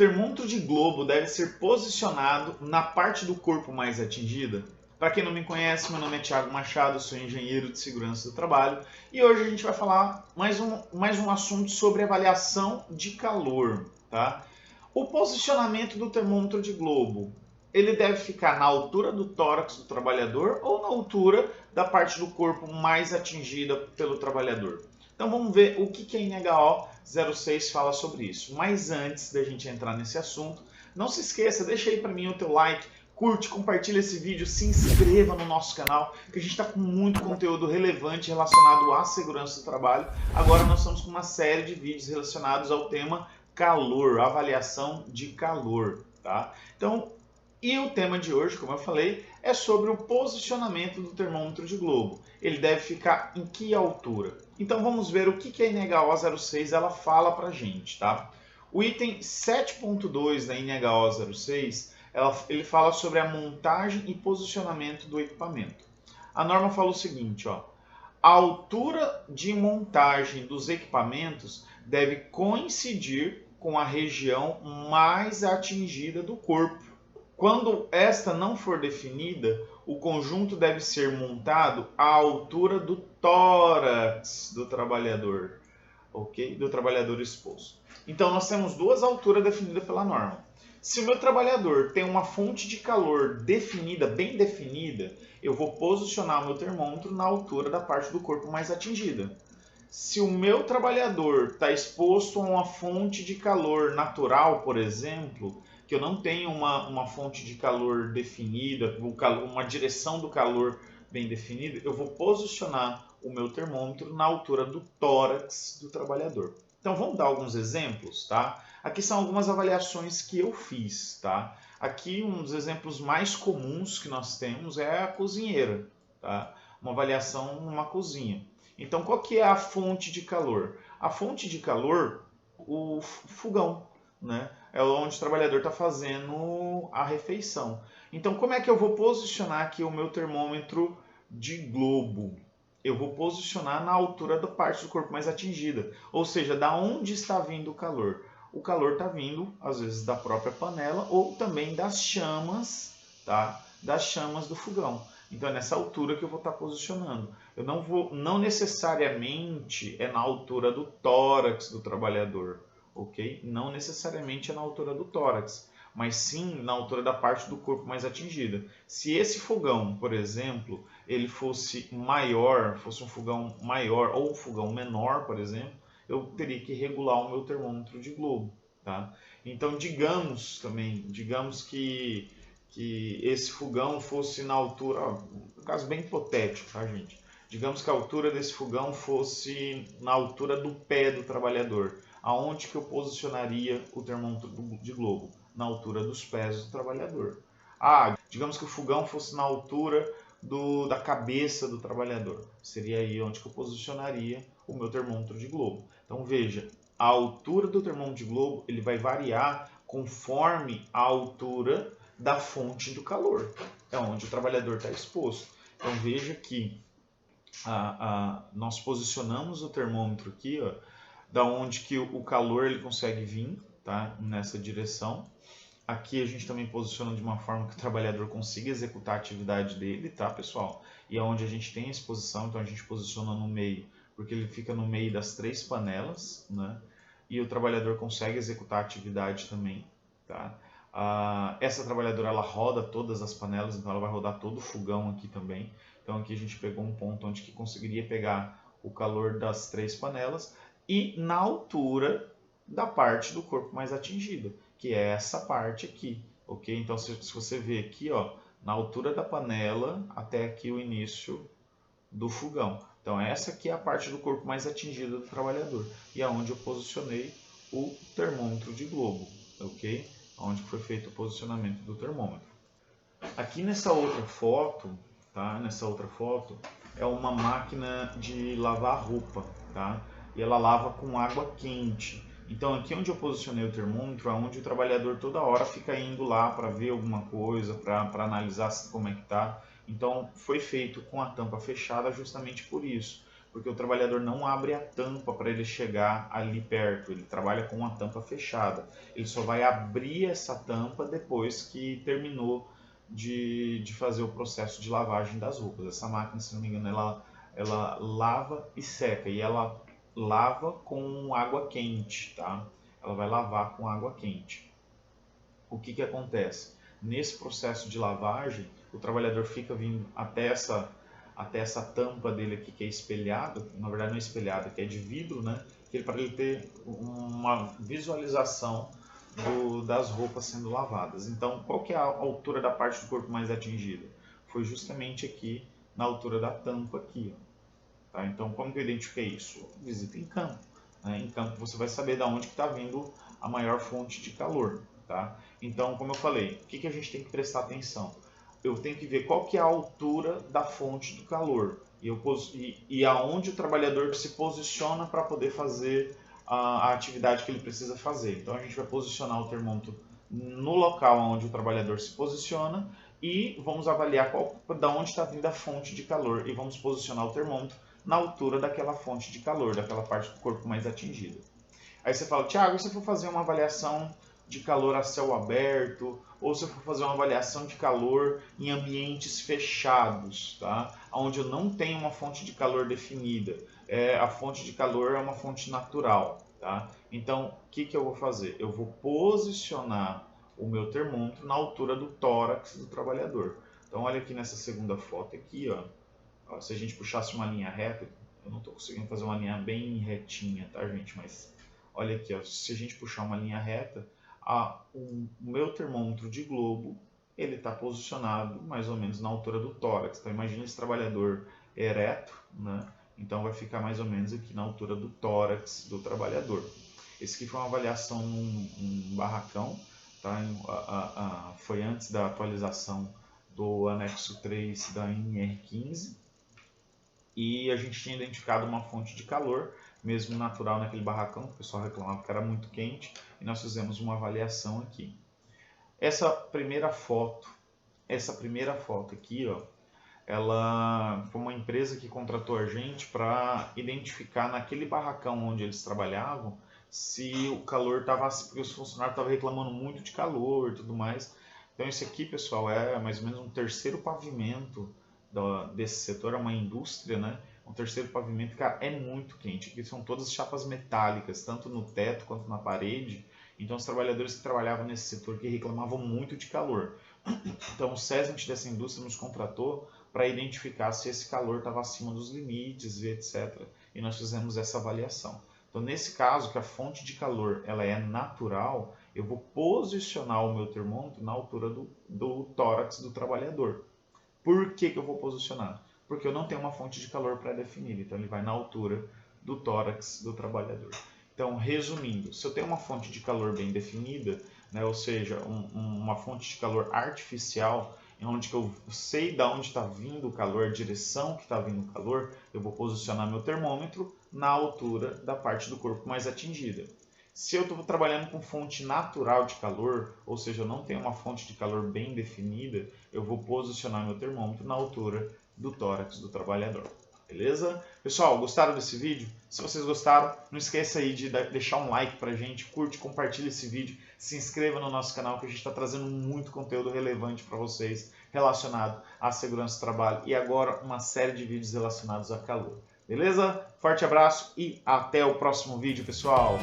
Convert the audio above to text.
termômetro de globo deve ser posicionado na parte do corpo mais atingida? Para quem não me conhece, meu nome é Thiago Machado, sou engenheiro de segurança do trabalho e hoje a gente vai falar mais um assunto sobre avaliação de calor. Tá? O posicionamento do termômetro de globo, ele deve ficar na altura do tórax do trabalhador ou na altura da parte do corpo mais atingida pelo trabalhador? Então vamos ver o que a INHO 06 fala sobre isso. Mas antes da gente entrar nesse assunto, não se esqueça, deixa aí para mim o teu like, curte, compartilha esse vídeo, se inscreva no nosso canal, que a gente está com muito conteúdo relevante relacionado à segurança do trabalho. Agora nós estamos com uma série de vídeos relacionados ao tema calor, avaliação de calor. Tá? Então, e o tema de hoje, como eu falei, é sobre o posicionamento do termômetro de globo. Ele deve ficar em que altura? Então vamos ver o que a INHO 06 ela fala para a gente. Tá? O item 7.2 da INHO 06, ele fala sobre a montagem e posicionamento do equipamento. A norma fala o seguinte, ó, a altura de montagem dos equipamentos deve coincidir com a região mais atingida do corpo. Quando esta não for definida, o conjunto deve ser montado à altura do tórax do trabalhador, ok? Do trabalhador exposto. Então nós temos duas alturas definidas pela norma. Se o meu trabalhador tem uma fonte de calor definida, bem definida, eu vou posicionar o meu termômetro na altura da parte do corpo mais atingida. Se o meu trabalhador está exposto a uma fonte de calor natural, por exemplo, que eu não tenho uma fonte de calor definida, uma direção do calor bem definida, eu vou posicionar o meu termômetro na altura do tórax do trabalhador. Então vamos dar alguns exemplos, tá? Aqui são algumas avaliações que eu fiz, tá? Aqui um dos exemplos mais comuns que nós temos é a cozinheira, tá? Uma avaliação numa cozinha. Então qual que é a fonte de calor? A fonte de calor, o fogão, né? É onde o trabalhador está fazendo a refeição. Então como é que eu vou posicionar aqui o meu termômetro de globo? Eu vou posicionar na altura da parte do corpo mais atingida, ou seja, da onde está vindo o calor. O calor está vindo, às vezes, da própria panela ou também das chamas, tá? Das chamas do fogão. Então é nessa altura que eu vou estar posicionando. Eu não necessariamente é na altura do tórax do trabalhador, ok? Não necessariamente é na altura do tórax, mas sim na altura da parte do corpo mais atingida. Se esse fogão, por exemplo, ele fosse maior, fosse um fogão maior ou um fogão menor, por exemplo, eu teria que regular o meu termômetro de globo. Tá? Então digamos que esse fogão fosse na altura, um caso bem hipotético, tá, gente? Digamos que a altura desse fogão fosse na altura do pé do trabalhador. Aonde que eu posicionaria o termômetro de globo? Na altura dos pés do trabalhador. Digamos que o fogão fosse na altura da cabeça do trabalhador. Seria aí onde que eu posicionaria o meu termômetro de globo. Então veja, a altura do termômetro de globo ele vai variar conforme a altura da fonte do calor. É onde o trabalhador está exposto. Então veja que nós posicionamos o termômetro aqui, ó, da onde que o calor ele consegue vir, tá? Nessa direção. Aqui a gente também posiciona de uma forma que o trabalhador consiga executar a atividade dele, tá, pessoal? E é onde a gente tem a exposição, então a gente posiciona no meio, porque ele fica no meio das três panelas, né? E o trabalhador consegue executar a atividade também, tá? Essa trabalhadora ela roda todas as panelas, então ela vai rodar todo o fogão aqui também. Então aqui a gente pegou um ponto onde que conseguiria pegar o calor das três panelas e na altura da parte do corpo mais atingida, que é essa parte aqui, ok? Então se você ver aqui, ó, na altura da panela até aqui o início do fogão. Então essa aqui é a parte do corpo mais atingida do trabalhador e é onde eu posicionei o termômetro de globo, ok? Onde foi feito o posicionamento do termômetro. Aqui nessa outra foto, tá? Nessa outra foto é uma máquina de lavar roupa, tá? E ela lava com água quente. Então aqui onde eu posicionei o termômetro é onde o trabalhador toda hora fica indo lá para ver alguma coisa, para analisar como é que tá. Então foi feito com a tampa fechada justamente por isso, Porque o trabalhador não abre a tampa para ele chegar ali perto, ele trabalha com a tampa fechada. Ele só vai abrir essa tampa depois que terminou de fazer o processo de lavagem das roupas. Essa máquina, se não me engano, ela lava e seca, e ela lava com água quente, tá? Ela vai lavar com água quente. O que que acontece? Nesse processo de lavagem, o trabalhador fica vindo até essa tampa dele aqui que é espelhada, na verdade não é espelhada, que é de vidro, né? Para ele ter uma visualização das roupas sendo lavadas. Então, qual que é a altura da parte do corpo mais atingida? Foi justamente aqui na altura da tampa aqui, ó. Tá? Então, como que eu identifiquei isso? Visita em campo. Né? Em campo você vai saber de onde está vindo a maior fonte de calor. Tá? Então, como eu falei, o que a gente tem que prestar atenção? Eu tenho que ver qual que é a altura da fonte do calor e aonde o trabalhador se posiciona para poder fazer a atividade que ele precisa fazer. Então, a gente vai posicionar o termômetro no local onde o trabalhador se posiciona e vamos avaliar da onde está vindo a fonte de calor e vamos posicionar o termômetro na altura daquela fonte de calor, daquela parte do corpo mais atingida. Aí você fala, Thiago, se eu for fazer uma avaliação de calor a céu aberto, ou se eu for fazer uma avaliação de calor em ambientes fechados, tá? Onde eu não tenho uma fonte de calor definida, a fonte de calor é uma fonte natural, tá? Então, o que eu vou fazer? Eu vou posicionar o meu termômetro na altura do tórax do trabalhador. Então, olha aqui nessa segunda foto aqui, ó. Se a gente puxasse uma linha reta, eu não estou conseguindo fazer uma linha bem retinha, tá, gente? Mas olha aqui, ó, se a gente puxar uma linha reta, o meu termômetro de globo, ele está posicionado mais ou menos na altura do tórax. Então, imagina esse trabalhador ereto, né? Então, vai ficar mais ou menos aqui na altura do tórax do trabalhador. Esse aqui foi uma avaliação num barracão, tá? Foi antes da atualização do anexo 3 da NR15. E a gente tinha identificado uma fonte de calor, mesmo natural naquele barracão, o pessoal reclamava que era muito quente, e nós fizemos uma avaliação aqui. Essa primeira foto aqui, ó, ela foi uma empresa que contratou a gente para identificar naquele barracão onde eles trabalhavam se o calor estava, porque os funcionários estavam reclamando muito de calor e tudo mais. Então esse aqui, pessoal, é mais ou menos um terceiro pavimento desse setor, é uma indústria, né? Um terceiro pavimento, cara, é muito quente, porque são todas chapas metálicas, tanto no teto quanto na parede. Então os trabalhadores que trabalhavam nesse setor que reclamavam muito de calor. Então o SESMIT dessa indústria nos contratou para identificar se esse calor estava acima dos limites e etc. E nós fizemos essa avaliação. Então nesse caso, que a fonte de calor ela é natural, eu vou posicionar o meu termômetro na altura do tórax do trabalhador. Por que eu vou posicionar? Porque eu não tenho uma fonte de calor pré-definida, então ele vai na altura do tórax do trabalhador. Então, resumindo, se eu tenho uma fonte de calor bem definida, né, ou seja, uma fonte de calor artificial, onde eu sei de onde está vindo o calor, a direção que está vindo o calor, eu vou posicionar meu termômetro na altura da parte do corpo mais atingida. Se eu estou trabalhando com fonte natural de calor, ou seja, eu não tenho uma fonte de calor bem definida, eu vou posicionar meu termômetro na altura do tórax do trabalhador. Beleza? Pessoal, gostaram desse vídeo? Se vocês gostaram, não esqueça aí de deixar um like pra gente, curte, compartilha esse vídeo, se inscreva no nosso canal que a gente está trazendo muito conteúdo relevante para vocês relacionado à segurança do trabalho e agora uma série de vídeos relacionados a calor. Beleza? Forte abraço e até o próximo vídeo, pessoal!